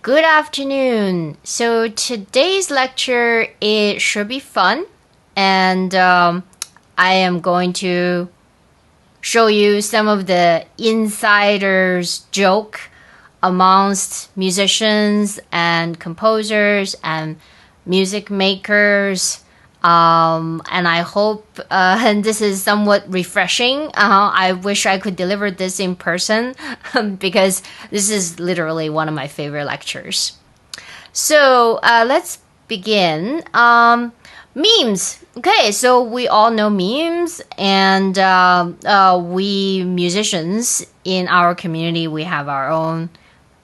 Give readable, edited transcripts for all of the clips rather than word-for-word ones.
Good afternoon. So today's lecture, it should be fun. And I am going to show you some of the insiders joke amongst musicians and composers and music makers. And I hope this is somewhat refreshing. I wish I could deliver this in person because this is literally one of my favorite lectures. So let's begin. Memes. Okay, so we all know memes, and we musicians in our community, we have our own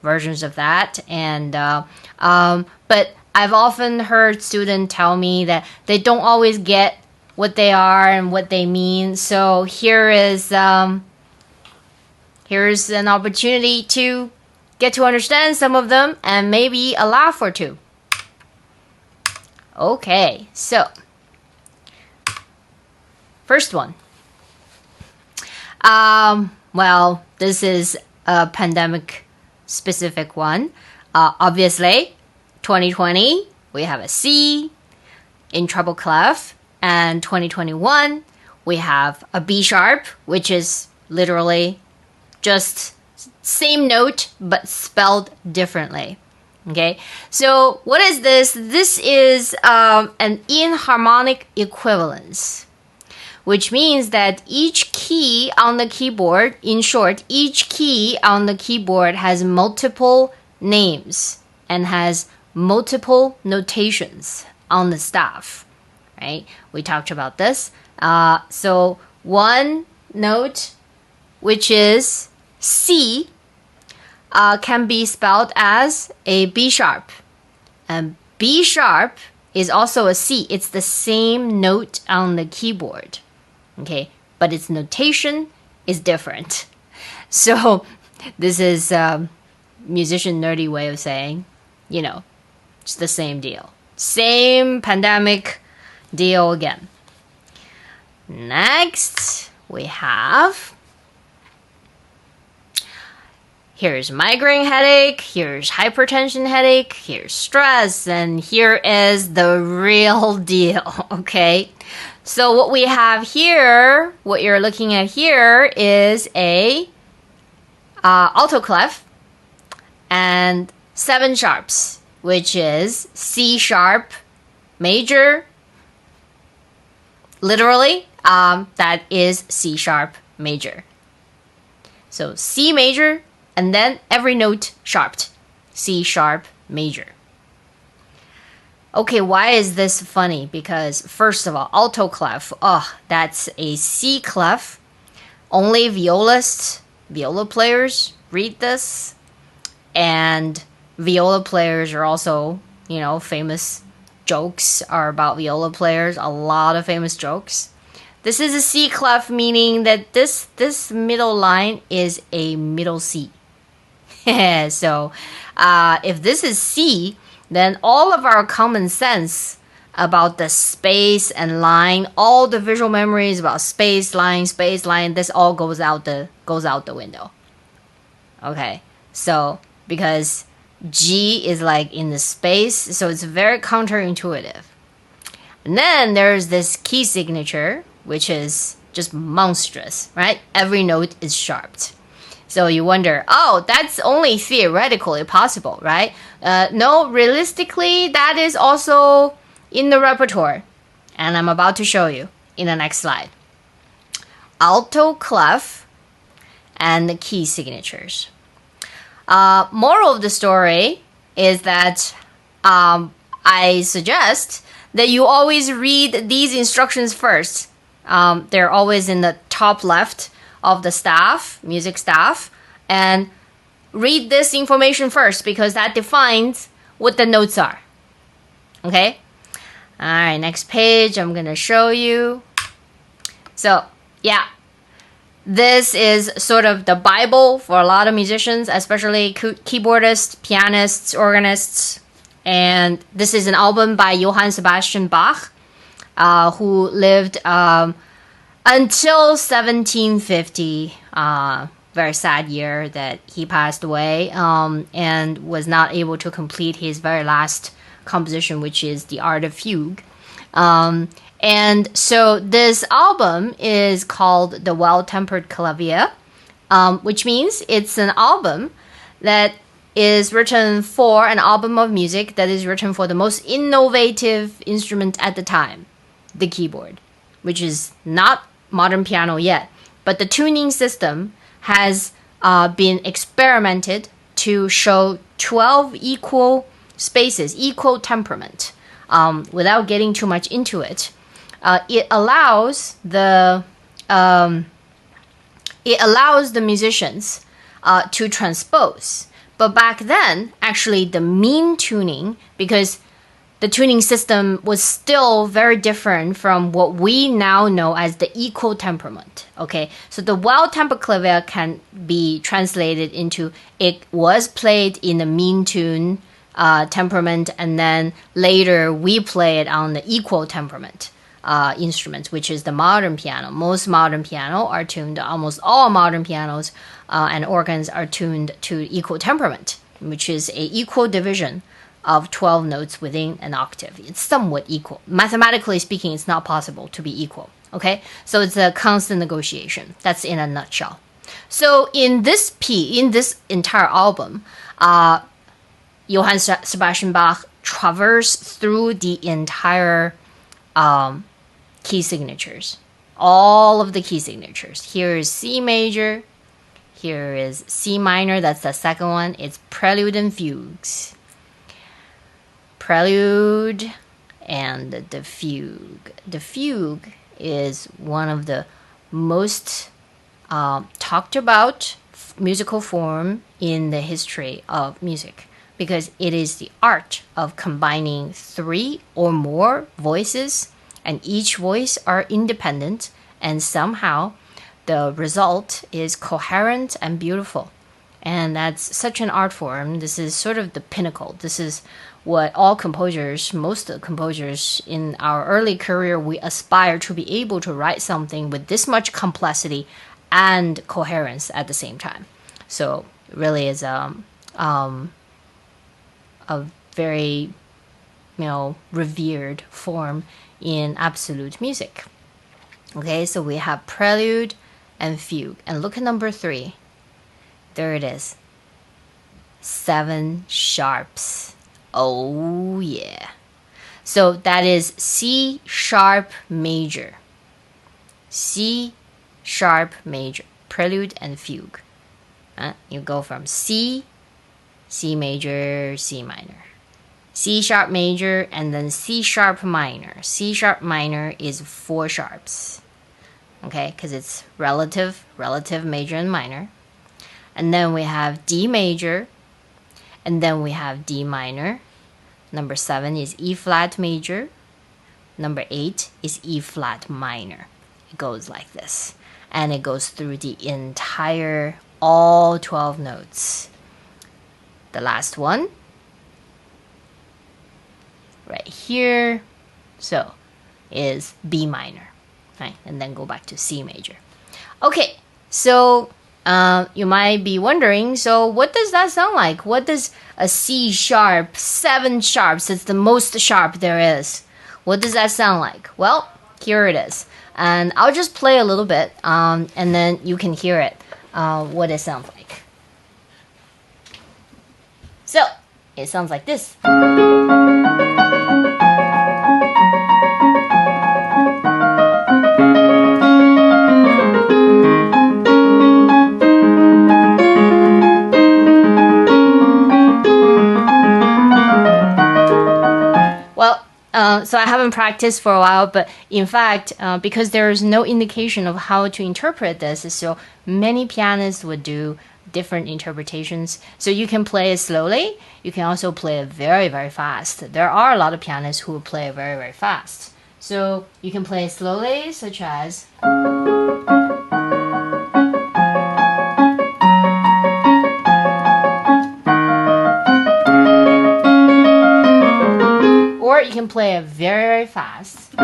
versions of that. And but I've often heard students tell me that they don't always get what they are and what they mean. So here's an opportunity to get to understand some of them and maybe a laugh or two. Okay, so first one. Well, this is a pandemic specific one. Obviously, 2020, we have a C in treble clef, and 2021, we have a B sharp, which is literally just same note, but spelled differently. Okay, so what is this? This is an inharmonic equivalence, which means that each key on the keyboard, in short, each key on the keyboard has multiple names and has multiple notations on the staff, right? We talked about this. So one note, which is C, can be spelled as a B sharp. And B sharp is also a C. It's the same note on the keyboard, okay? But its notation is different. So this is a musician nerdy way of saying, you know, it's the same deal. Same pandemic deal again. Next, we have... Here's migraine headache, here's hypertension headache, here's stress, and here is the real deal, okay? So what we have here, what you're looking at here is a alto clef and 7 sharps, which is C sharp major. Literally, that is C sharp major. So C major, and then every note sharped. C sharp major. Okay, why is this funny? Because first of all, alto clef, that's a C clef. Only violists, viola players read this. And viola players are also, you know, famous jokes are about viola players. A lot of famous jokes. This is a C clef, meaning that this middle line is a middle C. So if this is C, then all of our common sense about the space and line, all the visual memories about space, line, this all goes out the window. Okay, so because G is like in the space, so it's very counterintuitive. And then there's this key signature, which is just monstrous, right? Every note is sharped. So you wonder, that's only theoretically possible, right? No, realistically, that is also in the repertoire. And I'm about to show you in the next slide. Alto clef and the key signatures. Moral of the story is that I suggest that you always read these instructions first. They're always in the top left of the staff, music staff, and read this information first because that defines what the notes are. Okay? All right, next page, I'm going to show you. So, yeah. This is sort of the Bible for a lot of musicians, especially keyboardists, pianists, organists. And this is an album by Johann Sebastian Bach, who lived until 1750. very sad year that he passed away, and was not able to complete his very last composition, which is The Art of Fugue. And so this album is called The Well-Tempered Clavier, which means it's an album that is written for an album of music that is written for the most innovative instrument at the time, the keyboard, which is not modern piano yet. But the tuning system has been experimented to show 12 equal spaces, equal temperament. Without getting too much into it, it allows the musicians to transpose. But back then, actually, the mean tuning, because the tuning system was still very different from what we now know as the equal temperament. Okay, so the well-tempered clavier can be translated into it was played in the mean tune temperament, and then later we play it on the equal temperament instrument, which is the modern piano. Most modern piano are tuned, almost all modern pianos and organs are tuned to equal temperament, which is a equal division of 12 notes within an octave. It's somewhat equal. Mathematically speaking, it's not possible to be equal. Okay, so it's a constant negotiation. That's in a nutshell. So in this entire album, Johann Sebastian Bach traversed through the entire key signatures, all of the key signatures. Here is C major, here is C minor, that's the second one. It's prelude and fugues. Prelude and the fugue. The fugue is one of the most talked about musical form in the history of music, because it is the art of combining 3 or more voices, and each voice are independent, and somehow the result is coherent and beautiful. And that's such an art form. This is sort of the pinnacle. This is what all composers, most of the composers in our early career, we aspire to be able to write something with this much complexity and coherence at the same time. So it really is a very, revered form in absolute music. Okay, so we have prelude and fugue. And look at number 3. There it is. 7 sharps. Oh, yeah. So that is C sharp major. C sharp major. Prelude and fugue. You go from C, C major, C minor. C sharp major, and then C sharp minor. C sharp minor is 4 sharps. Okay, because it's relative major and minor. And then we have D major, and then we have D minor. Number 7 is E flat major. Number 8 is E flat minor. It goes like this. And it goes through the entire, all 12 notes. The last one, right here, so is B minor, right? And then go back to C major. Okay, so you might be wondering, so what does that sound like? What does a C sharp, 7 sharps, it's the most sharp there is. What does that sound like? Well, here it is. And I'll just play a little bit, and then you can hear it, what it sounds like. So, it sounds like this. So I haven't practiced for a while, but in fact, because there is no indication of how to interpret this, so many pianists would do different interpretations. So you can play it slowly. You can also play it very, very fast. There are a lot of pianists who play it very, very fast. So you can play it slowly, such as... Or you can play it very, very fast.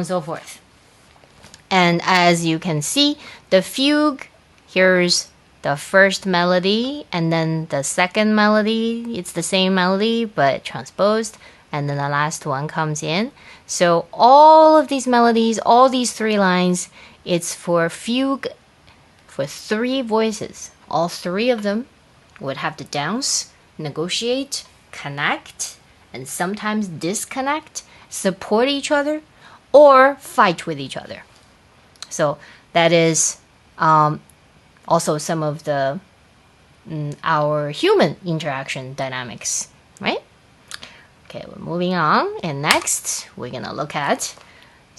and so forth. And as you can see, the fugue, here's the first melody and then the second melody. It's the same melody but transposed, and then the last one comes in. So all of these melodies, all these 3 lines, it's for fugue for 3 voices. All 3 of them would have to dance, negotiate, connect, and sometimes disconnect, support each other, or fight with each other. So that is also some of the our human interaction dynamics, right? Okay, we're moving on, and next we're gonna look at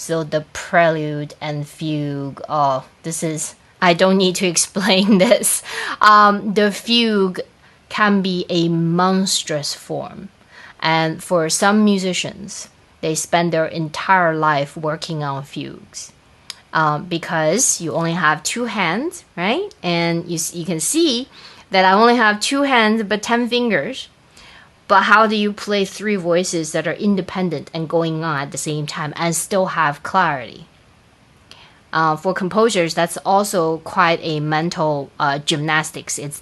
the prelude and fugue. Oh, this is, I don't need to explain this. The fugue can be a monstrous form, and for some musicians, they spend their entire life working on fugues. Because you only have 2 hands, right? And you can see that I only have 2 hands but 10 fingers. But how do you play 3 voices that are independent and going on at the same time and still have clarity? For composers, that's also quite a mental gymnastics. It's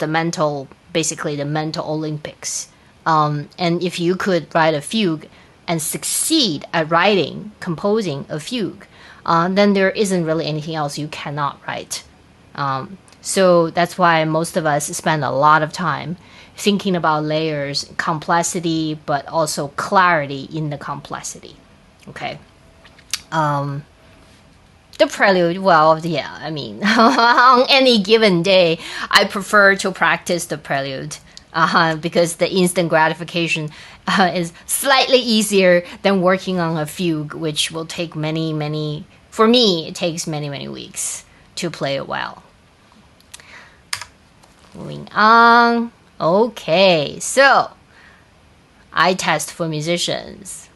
basically the mental Olympics. And if you could write a fugue and succeed at composing a fugue, then there isn't really anything else you cannot write. So that's why most of us spend a lot of time thinking about layers, complexity, but also clarity in the complexity. Okay. The prelude, well, yeah, I mean, on any given day, I prefer to practice the prelude. Because the instant gratification is slightly easier than working on a fugue, which will take for me, it takes many weeks to play it well. Moving on. Okay, so eye test for musicians.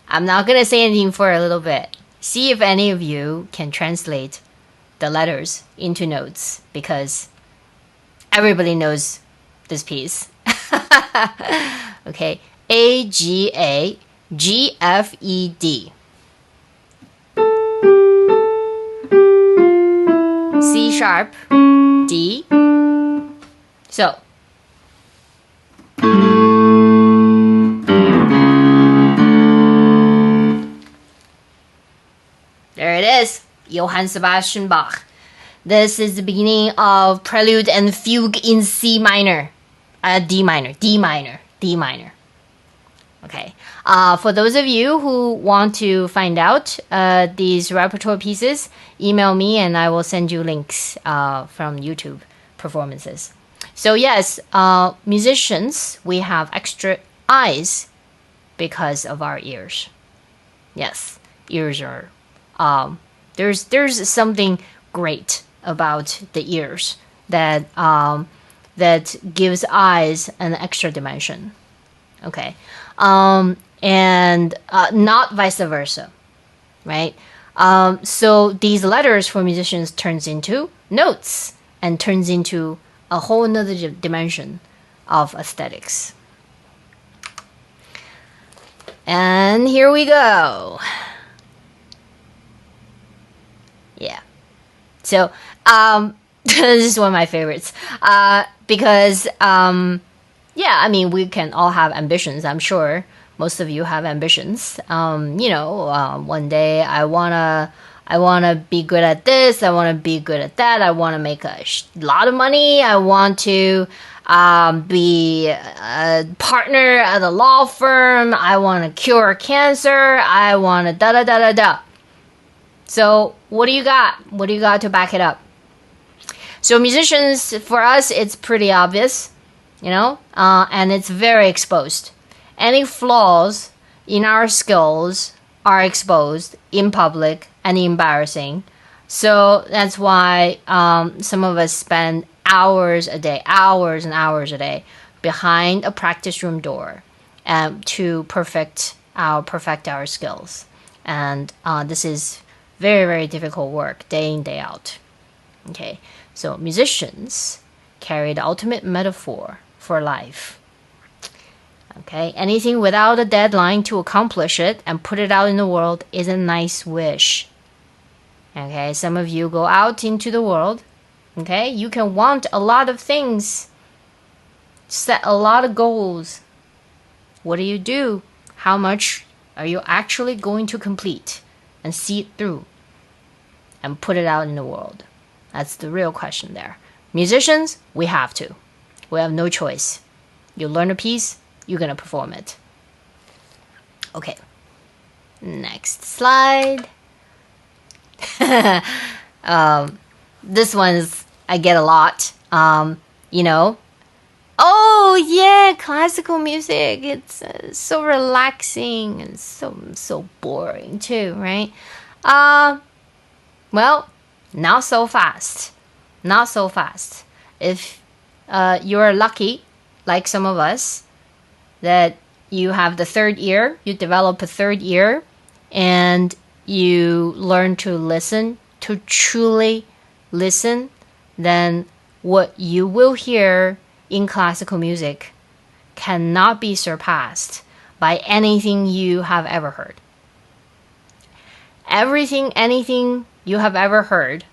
I'm not going to say anything for a little bit. See if any of you can translate the letters into notes, because everybody knows this piece. Okay, A, G, A, G, F, E, D. C sharp, D. So, there it is, Johann Sebastian Bach. This is the beginning of Prelude and Fugue in C minor. D minor. Okay. For those of you who want to find out these repertoire pieces, email me and I will send you links from YouTube performances. So yes, musicians, we have extra eyes because of our ears. Yes, ears are... there's something great about the ears that gives eyes an extra dimension. Okay. And not vice versa, right? So these letters for musicians turns into notes and turns into a whole nother dimension of aesthetics. And here we go. Yeah. So, this is one of my favorites. Because, yeah, I mean, we can all have ambitions. I'm sure most of you have ambitions. One day I wanna be good at this. I wanna be good at that. I wanna make a lot of money. I want to be a partner at a law firm. I wanna cure cancer. I wanna da da da da da. So what do you got? What do you got to back it up? So musicians, for us, it's pretty obvious, and it's very exposed. Any flaws in our skills are exposed in public and embarrassing. So that's why some of us spend hours and hours a day behind a practice room door to perfect our skills. And this is very, very difficult work, day in, day out. Okay, so musicians carry the ultimate metaphor for life. Okay, anything without a deadline to accomplish it and put it out in the world is a nice wish. Okay, some of you go out into the world. Okay, you can want a lot of things, set a lot of goals. What do? How much are you actually going to complete and see it through and put it out in the world? That's the real question there. Musicians, we have to. We have no choice. You learn a piece, you're going to perform it. Okay. Next slide. This one's I get a lot. You know, oh yeah, classical music. It's so relaxing and so boring too, right? Well, not so fast. Not so fast. If you're lucky, like some of us, that you have the third ear, you develop a third ear, and you learn to listen, to truly listen, then what you will hear in classical music cannot be surpassed by anything you have ever heard. Anything you have ever heard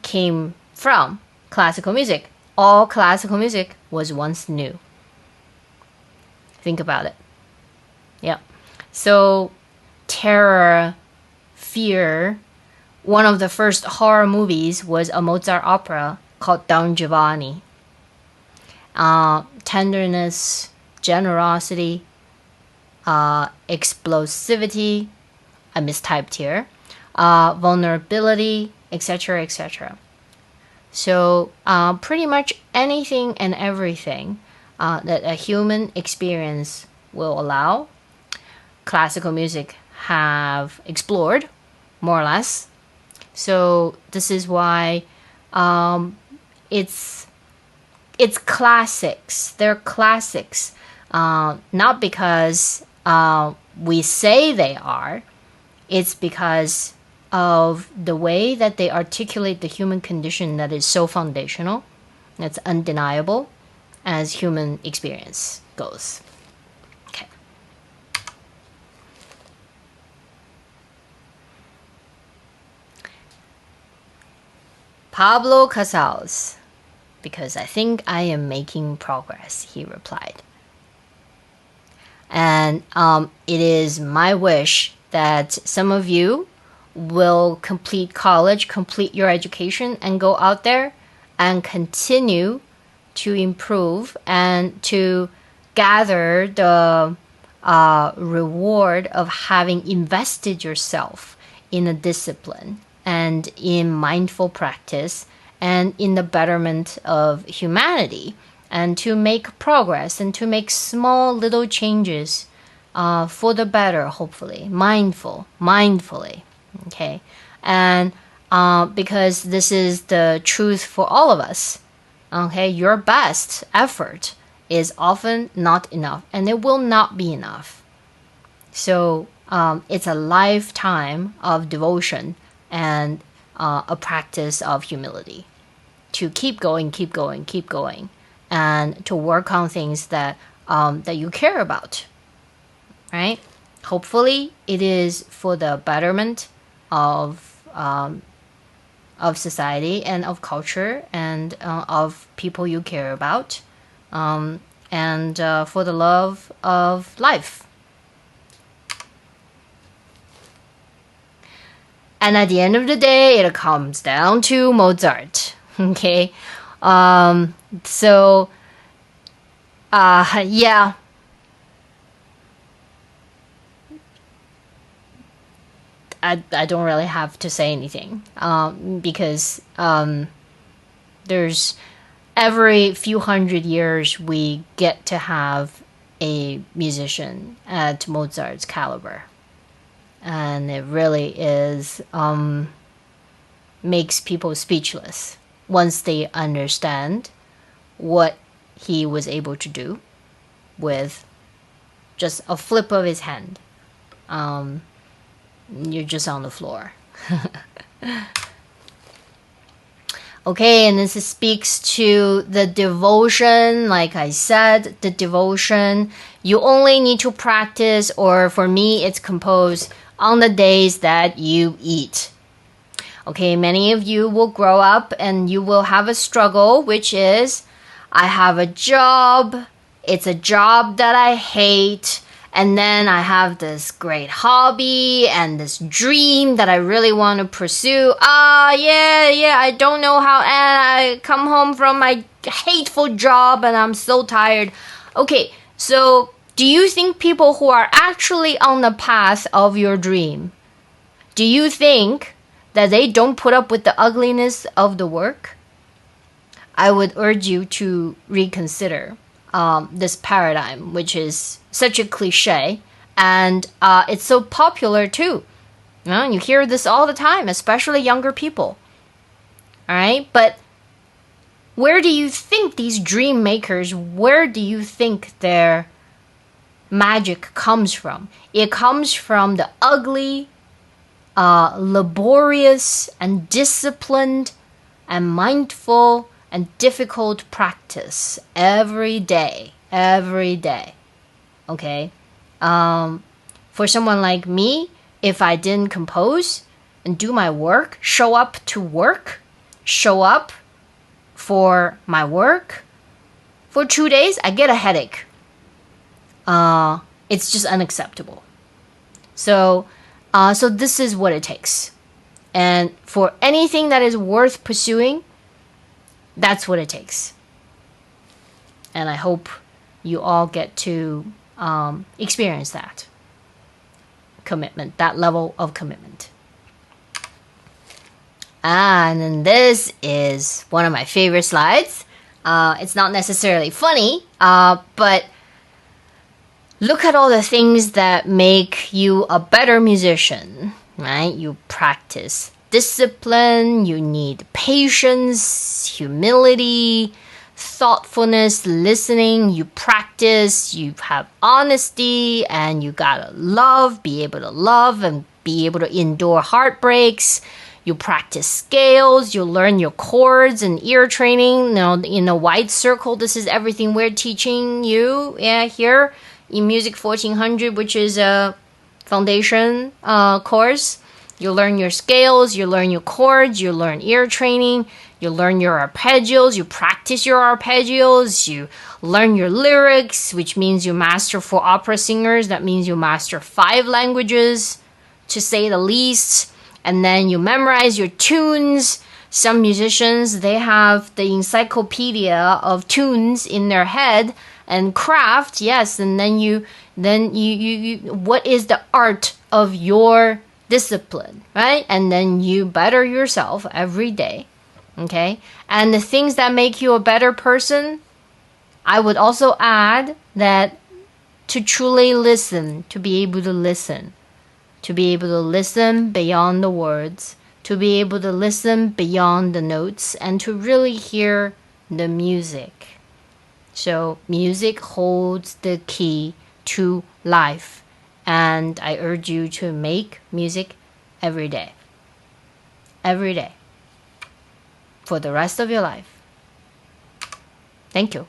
came from classical music. All classical music was once new. Think about it. Yeah. So, terror, fear. One of the first horror movies was a Mozart opera called Don Giovanni. Tenderness, generosity, explosivity, I mistyped here, vulnerability, etc., etc. So pretty much anything and everything that a human experience will allow, classical music have explored, more or less. So this is why it's classics. They're classics, not because we say they are. It's because of the way that they articulate the human condition that is so foundational, that's undeniable as human experience goes. Okay. Pablo Casals, because I think I am making progress, he replied. And it is my wish that some of you will complete college, complete your education, and go out there and continue to improve and to gather the reward of having invested yourself in a discipline and in mindful practice and in the betterment of humanity, and to make progress and to make small little changes for the better, hopefully, mindfully, okay? And because this is the truth for all of us, okay? Your best effort is often not enough, and it will not be enough. So it's a lifetime of devotion and a practice of humility to keep going, and to work on things that that you care about, right? Hopefully, it is for the betterment of society and of culture and of people you care about, and for the love of life. And at the end of the day, it comes down to Mozart. Okay, so yeah. I don't really have to say anything because there's every few hundred years we get to have a musician at Mozart's caliber, and it really is makes people speechless once they understand what he was able to do with just a flip of his hand. You're just on the floor. Okay, and this speaks to the devotion. Like I said, the devotion. You only need to practice, or for me, it's composed on the days that you eat. Okay, many of you will grow up and you will have a struggle, which is, I have a job. It's a job that I hate. And then I have this great hobby and this dream that I really want to pursue. Yeah, I don't know how, and I come home from my hateful job and I'm so tired. Okay, so do you think people who are actually on the path of your dream, do you think that they don't put up with the ugliness of the work? I would urge you to reconsider this paradigm, which is such a cliche, and it's so popular too. You hear this all the time, especially younger people. All right, but where do you think these dream makers, where do you think their magic comes from? It comes from the ugly, laborious and disciplined and mindful and difficult practice every day. Okay? For someone like me, if I didn't compose and do my work, show up for my work, for 2 days, I get a headache. It's just unacceptable. So this is what it takes. And for anything that is worth pursuing, that's what it takes. And I hope you all get to experience that commitment, that level of commitment. And then this is one of my favorite slides. It's not necessarily funny, but look at all the things that make you a better musician, right? You practice discipline, you need patience, humility, thoughtfulness, listening, you practice, you have honesty, and you gotta be able to love and be able to endure heartbreaks. You practice scales, you learn your chords and ear training. Now, in a wide circle, this is everything we're teaching you here in Music 1400, which is a foundation course. You learn your scales, you learn your chords, you learn ear training, you learn your arpeggios, you practice your arpeggios, you learn your lyrics, which means you master, for opera singers, that means you master 5 languages, to say the least. And then you memorize your tunes. Some musicians, they have the encyclopedia of tunes in their head and craft, yes, and then you what is the art of your discipline, right? And then you better yourself every day, okay? And the things that make you a better person, I would also add that to truly listen, to be able to listen beyond the words, to be able to listen beyond the notes, and to really hear the music. So music holds the key to life, and I urge you to make music every day, for the rest of your life. Thank you.